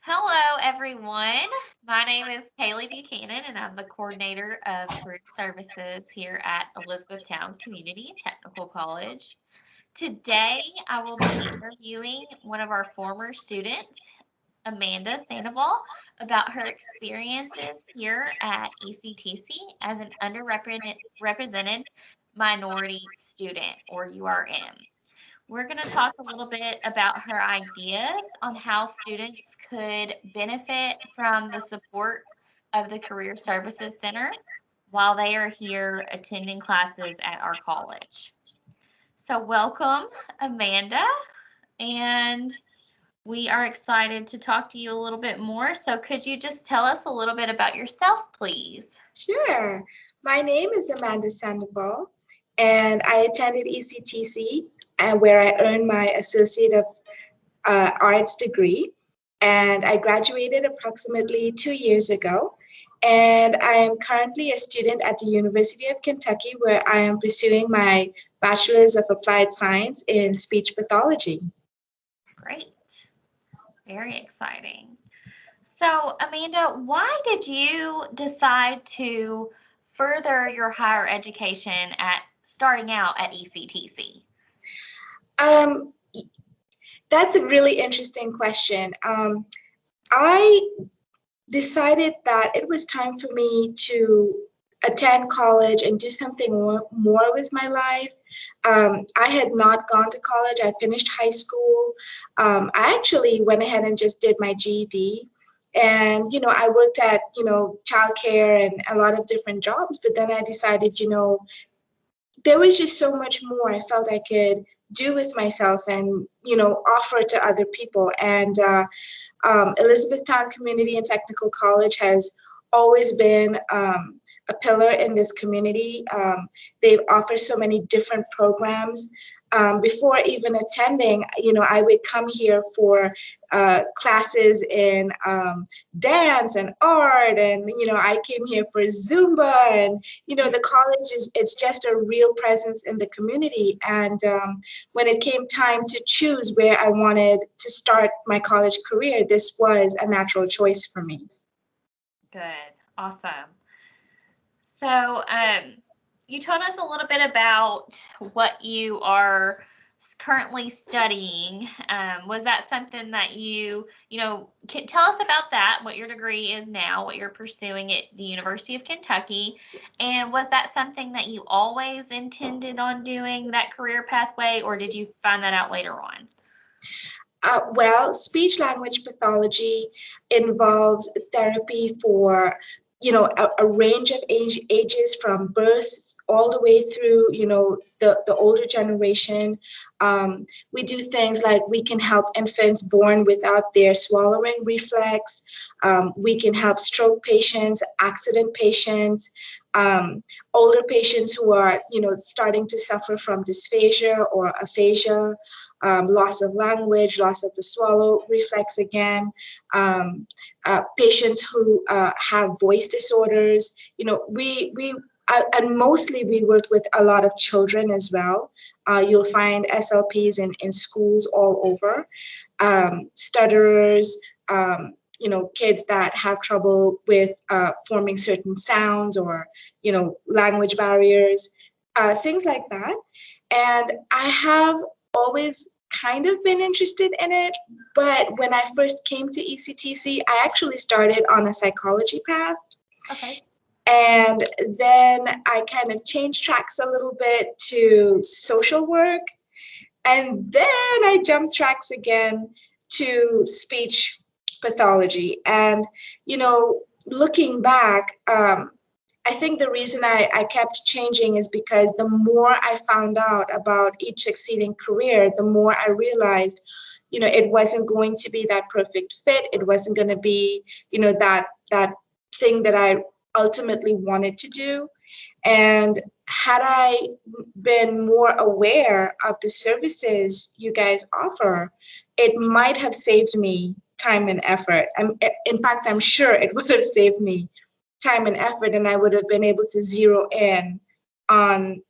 Hello, everyone. My name is Kaylee Buchanan, and I'm the coordinator of career services here at Elizabethtown Community and Technical College. Today, I will be interviewing one of our former students, Amanda Sandoval, about her experiences here at ECTC as an underrepresented minority student, or URM. We're going to talk a little bit about her ideas on how students could benefit from the support of the Career Services Center while they are here attending classes at our college. So, welcome, Amanda, and we are excited to talk to you a little bit more. So, could you just tell us a little bit about yourself, please? Sure. My name is Amanda Sandoval, and I attended ECTC, where I earned my Associate of Arts degree. And I graduated approximately 2 years ago. And I am currently a student at the University of Kentucky, where I am pursuing my Bachelor's of Applied Science in Speech Pathology. Great. Very exciting. So, Amanda, why did you decide to further your higher education at starting out at ECTC? Um, that's a really interesting question. I decided that it was time for me to attend college and do something more with my life. I had not gone to college. I finished high school. I actually went ahead and just did my GED. And, I worked at, childcare and a lot of different jobs. But then I decided, there was just so much more I felt I could do with myself and, offer to other people. And Elizabethtown Community and Technical College has always been a pillar in this community. They offer so many different programs. Before even attending, I would come here for classes in dance and art, and I came here for Zumba, and the college is it's just a real presence in the community. And when it came time to choose where I wanted to start my college career, this was a natural choice for me. Good. Awesome. So, you told us a little bit about what you are currently studying. Was that something that tell us about that, what your degree is now, what you're pursuing at the University of Kentucky, and was that something that you always intended on doing, that career pathway, or did you find that out later on? Well, speech language pathology involves therapy for, a range of ages from birth all the way through, the older generation. We do things like we can help infants born without their swallowing reflex. We can help stroke patients, accident patients, older patients who are, starting to suffer from dysphagia or aphasia, loss of language, loss of the swallow reflex again, patients who have voice disorders. And mostly we work with a lot of children as well. You'll find SLPs in schools all over, stutterers, kids that have trouble with forming certain sounds or, language barriers, things like that. And I have always kind of been interested in it, but when I first came to ECTC, I actually started on a psychology path. Okay. And then I kind of changed tracks a little bit to social work. And then I jumped tracks again to speech pathology. And, looking back, I think the reason I kept changing is because the more I found out about each succeeding career, the more I realized, it wasn't going to be that perfect fit. It wasn't going to be, that thing that I ultimately wanted to do. And had I been more aware of the services you guys offer, it might have saved me time and effort. In fact, I'm sure it would have saved me time and effort, and I would have been able to zero in on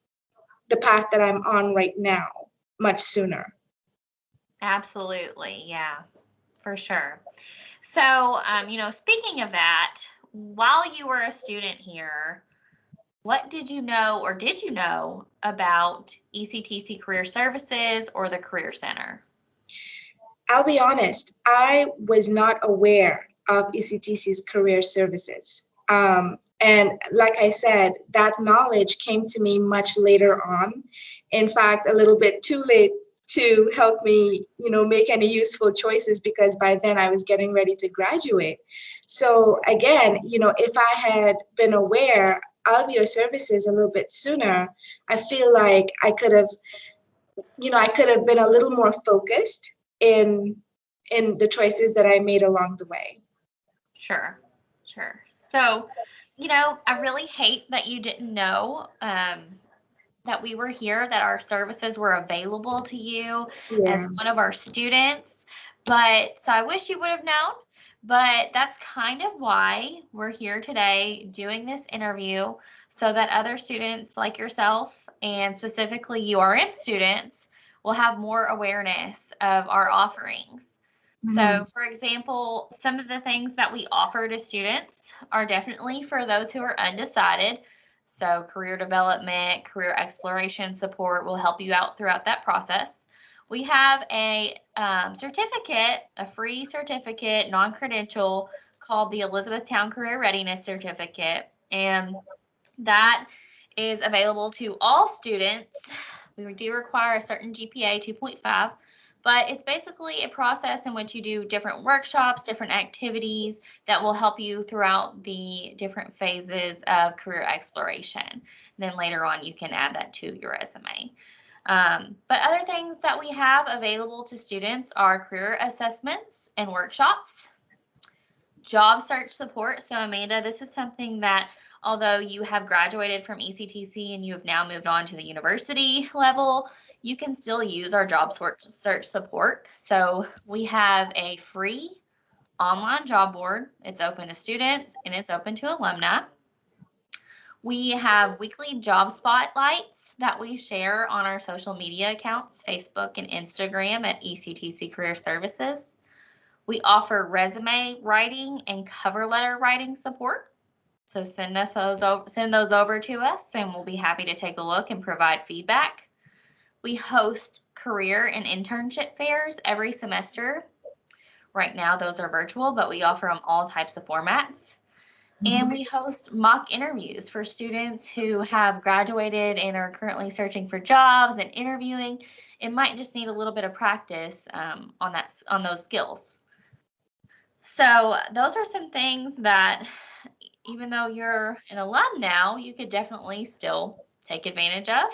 the path that I'm on right now much sooner. Absolutely. Yeah, For sure. So, speaking of that, while you were a student here, what did you know or did you know about ECTC Career Services or the Career Center? I'll be honest, I was not aware of ECTC's career services. And like I said, that knowledge came to me much later on. In fact, a little bit too late to help me, make any useful choices because by then I was getting ready to graduate. So again, if I had been aware of your services a little bit sooner, I feel like I could have been a little more focused in the choices that I made along the way. Sure. So, I really hate that you didn't know that we were here, that our services were available to you as Yeah. one of our students. But so I wish you would have known. But that's kind of why we're here today doing this interview so that other students like yourself and specifically URM students will have more awareness of our offerings. So, for example, some of the things that we offer to students are definitely for those who are undecided. So, career development, career exploration support will help you out throughout that process. We have a certificate, a free certificate, non credential, called the Elizabethtown Career Readiness Certificate. And that is available to all students. We do require a certain GPA, 2.5. But it's basically a process in which you do different workshops, different activities that will help you throughout the different phases of career exploration. And then later on, you can add that to your resume. But other things that we have available to students are career assessments and workshops, job search support. So Amanda, this is something that although you have graduated from ECTC and you have now moved on to the university level, you can still use our job search support. So we have a free online job board. It's open to students and it's open to alumni. We have weekly job spotlights that we share on our social media accounts, Facebook and Instagram at ECTC Career Services. We offer resume writing and cover letter writing support. So send those over to us and we'll be happy to take a look and provide feedback. We host career and internship fairs every semester. Right now, those are virtual, but we offer them all types of formats. And we host mock interviews for students who have graduated and are currently searching for jobs and interviewing. It might just need a little bit of practice on those skills. So those are some things that, even though you're an alum now, you could definitely still take advantage of.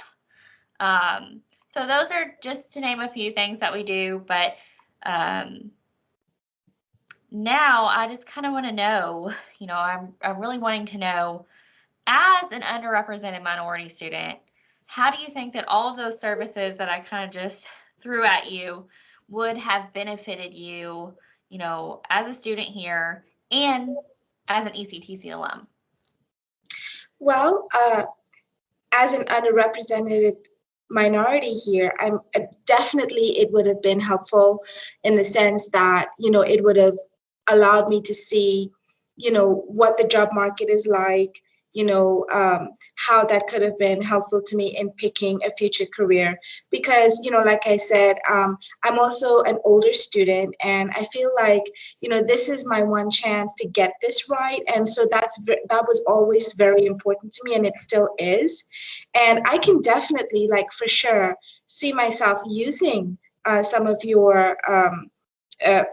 So those are just to name a few things that we do, but now I just kind of want to know, I'm really wanting to know, as an underrepresented minority student, how do you think that all of those services that I kind of just threw at you would have benefited you, as a student here and as an ECTC alum? Well, as an underrepresented minority here, I'm definitely it would have been helpful in the sense that it would have allowed me to see what the job market is like, how that could have been helpful to me in picking a future career. Because, like I said, I'm also an older student and I feel like, this is my one chance to get this right. And so that was always very important to me and it still is. And I can definitely, like for sure, see myself using some of your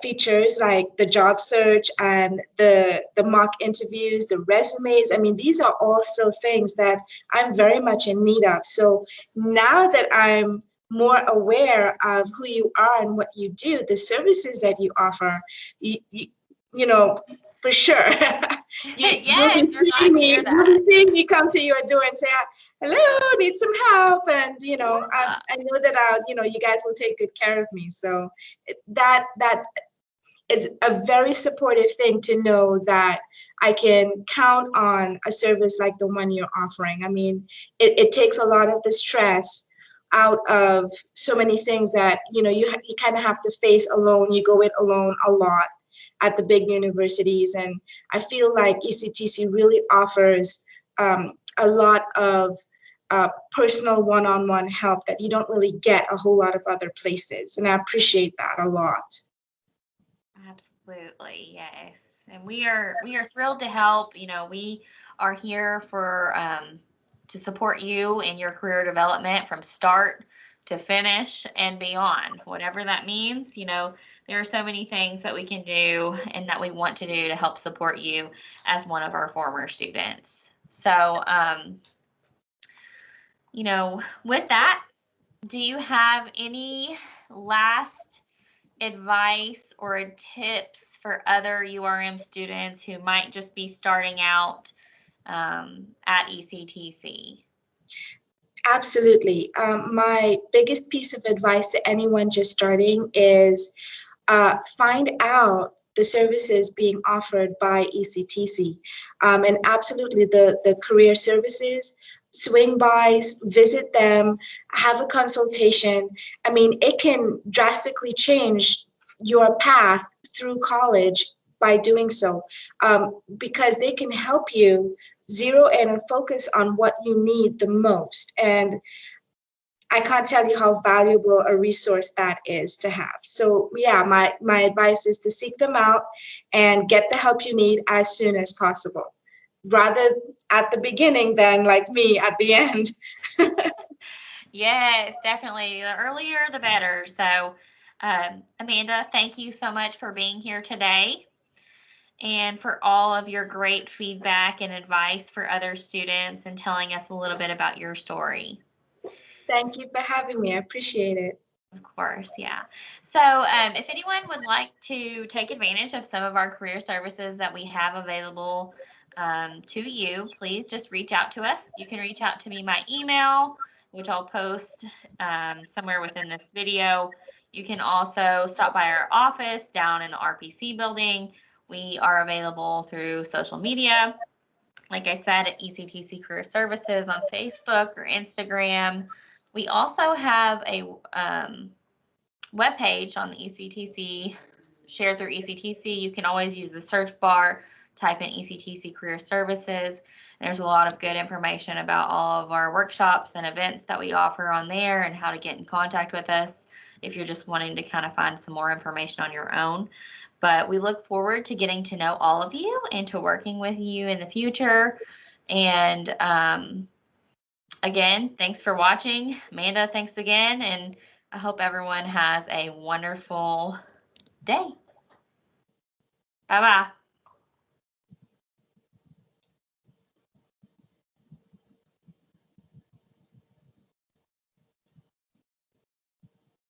features like the job search and the mock interviews, the resumes. I mean, these are also things that I'm very much in need of. So now that I'm more aware of who you are and what you do, the services that you offer, for sure. Yes, we're glad to hear that. You'll be seeing me come to your door and say, hello, need some help. And, I know that, you guys will take good care of me. So that it's a very supportive thing to know that I can count on a service like the one you're offering. I mean, it takes a lot of the stress out of so many things that, you know, you kind of have to face alone. You go it alone a lot at the big universities. And I feel like ECTC really offers a lot of personal one-on-one help that you don't really get a whole lot of other places. And I appreciate that a lot. Absolutely, yes. And we are thrilled to help. You know, we are here for to support you in your career development from start to finish and beyond, whatever that means. You know, there are so many things that we can do and that we want to do to help support you as one of our former students. So, you know, with that, do you have any last advice or tips for other URM students who might just be starting out at ECTC? Absolutely. My biggest piece of advice to anyone just starting is find out the services being offered by ECTC. And absolutely, the career services, swing by, visit them, have a consultation. I mean, it can drastically change your path through college by doing so, because they can help you zero in and focus on what you need the most. And I can't tell you how valuable a resource that is to have. So yeah, my advice is to seek them out and get the help you need as soon as possible, rather at the beginning than like me at the end. Yes, definitely. The earlier, the better. So, Amanda, thank you so much for being here today and for all of your great feedback and advice for other students and telling us a little bit about your story. Thank you for having me. I appreciate it. Of course, yeah. So, if anyone would like to take advantage of some of our career services that we have available to you, please just reach out to us. You can reach out to me by email, which I'll post somewhere within this video. You can also stop by our office down in the RPC building. We are available through social media. Like I said, at ECTC Career Services on Facebook or Instagram. We also have a webpage on the ECTC, shared through ECTC. You can always use the search bar, type in ECTC Career Services. There's a lot of good information about all of our workshops and events that we offer on there and how to get in contact with us if you're just wanting to kind of find some more information on your own. But we look forward to getting to know all of you and to working with you in the future. And again, thanks for watching. Amanda, thanks again. And I hope everyone has a wonderful day. Bye-bye.